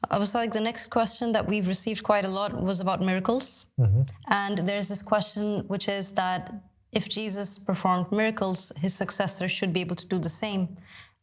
I was like, the next question that we've received quite a lot was about miracles. And there's this question, which is that if Jesus performed miracles, his successors should be able to do the same.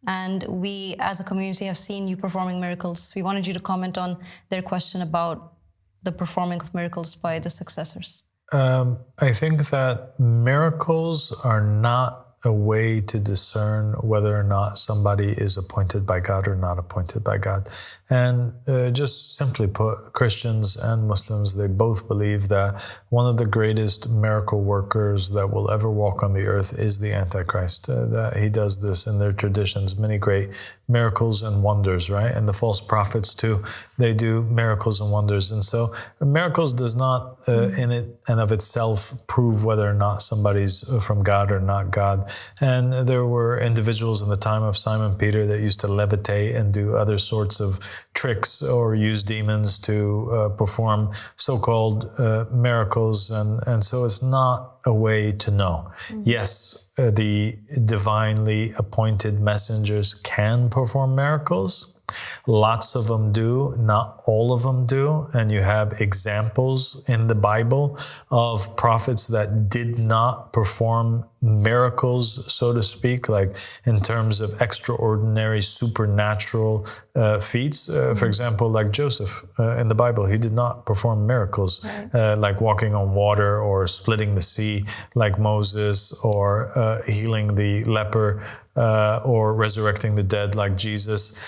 And we, as a community, have seen you performing miracles. We wanted you to comment on their question about the performing of miracles by the successors. I think that miracles are not a way to discern whether or not somebody is appointed by God or not appointed by God. And just simply put, Christians and Muslims, they both believe that one of the greatest miracle workers that will ever walk on the earth is the Antichrist. That he does this in their traditions, many great miracles and wonders, right? And the false prophets too, they do miracles and wonders. And so miracles does not in it and of itself prove whether or not somebody's from God or not God. And there were individuals in the time of Simon Peter that used to levitate and do other sorts of tricks or use demons to perform so-called miracles. And so it's not a way to know. Yes, the divinely appointed messengers can perform miracles. Lots of them do, not all of them do. And you have examples in the Bible of prophets that did not perform miracles, so to speak, like in terms of extraordinary supernatural feats. For example, like Joseph in the Bible, he did not perform miracles, like walking on water or splitting the sea like Moses, or healing the leper, or resurrecting the dead like Jesus.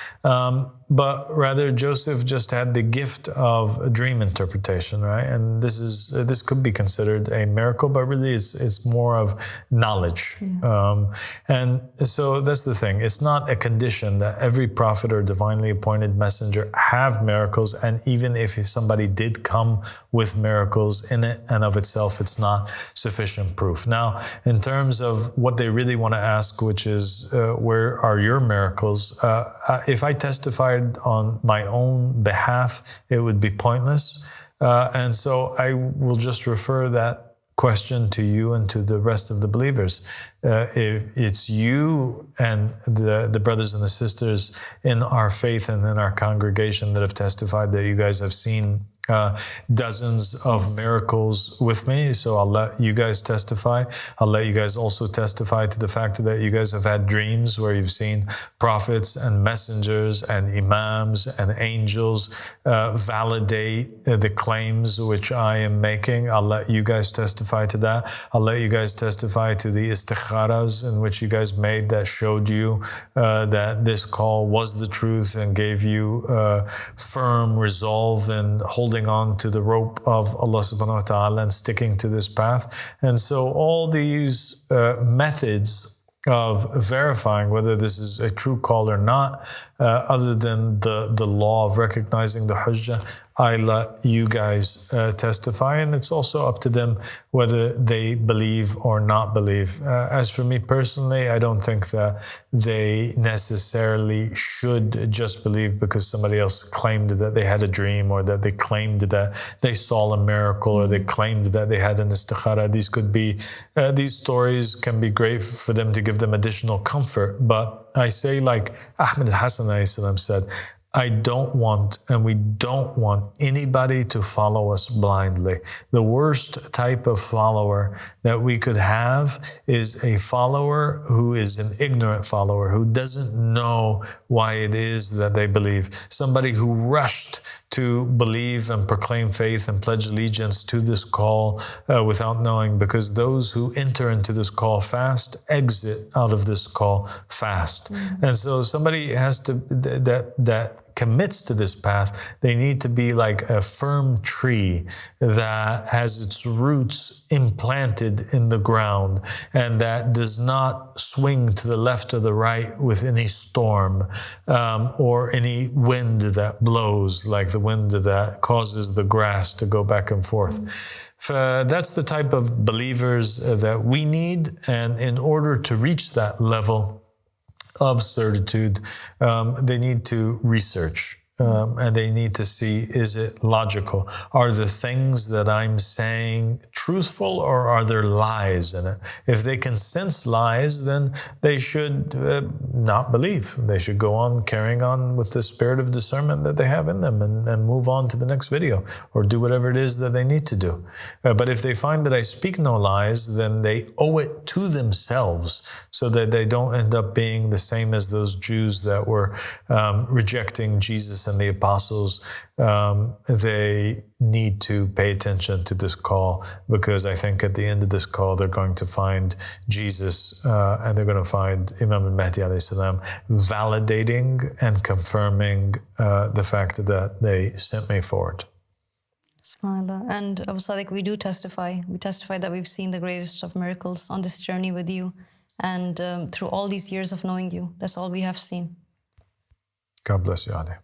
But rather, Joseph just had the gift of a dream interpretation, right? And this could be considered a miracle, but really it's more of knowledge. And so that's the thing. It's not a condition that every prophet or divinely appointed messenger have miracles. And even if somebody did come with miracles in it and of itself, it's not sufficient proof. Now, in terms of what they really want to ask, which is, where are your miracles? If I testified on my own behalf, it would be pointless. And so I will just refer that question to you and to the rest of the believers. If it's you and the brothers and the sisters in our faith and in our congregation that have testified that you guys have seen dozens of miracles with me. So I'll let you guys testify. I'll let you guys also testify to the fact that you guys have had dreams where you've seen prophets and messengers and imams and angels validate the claims which I am making. I'll let you guys testify to that. I'll let you guys testify to the istikharas in which you guys made that showed you that this call was the truth and gave you firm resolve and holding on to the rope of Allah subhanahu wa ta'ala and sticking to this path. And so all these methods of verifying whether this is a true call or not, other than the law of recognizing the hujjah, I let you guys testify, and it's also up to them whether they believe or not believe. As for me personally, I don't think that they necessarily should just believe because somebody else claimed that they had a dream, or that they claimed that they saw a miracle, or they claimed that they had an istikhara. These could be, these stories can be great for them to give them additional comfort. But I say, like Ahmed al-Hasan said, I don't want, and we don't want anybody to follow us blindly. The worst type of follower that we could have is a follower who is an ignorant follower, who doesn't know why it is that they believe. Somebody who rushed to believe and proclaim faith and pledge allegiance to this call without knowing, because those who enter into this call fast exit out of this call fast. And so somebody has to, that commits to this path, they need to be like a firm tree that has its roots implanted in the ground and that does not swing to the left or the right with any storm or any wind that blows, like the wind that causes the grass to go back and forth. That's the type of believers that we need, and in order to reach that level of certitude, they need to research. And they need to see, is it logical? Are the things that I'm saying truthful, or are there lies in it? If they can sense lies, then they should not believe. They should go on carrying on with the spirit of discernment that they have in them and move on to the next video or do whatever it is that they need to do. But if they find that I speak no lies, then they owe it to themselves so that they don't end up being the same as those Jews that were rejecting Jesus and the apostles. They need to pay attention to this call, because I think at the end of this call, they're going to find Jesus and they're going to find Imam al-Mahdi alayhi salam validating and confirming the fact that they sent me forward. SubhanAllah. And Aba Al-Sadiq, we do testify. We testify that we've seen the greatest of miracles on this journey with you. And through all these years of knowing you, that's all we have seen. God bless you, Ali.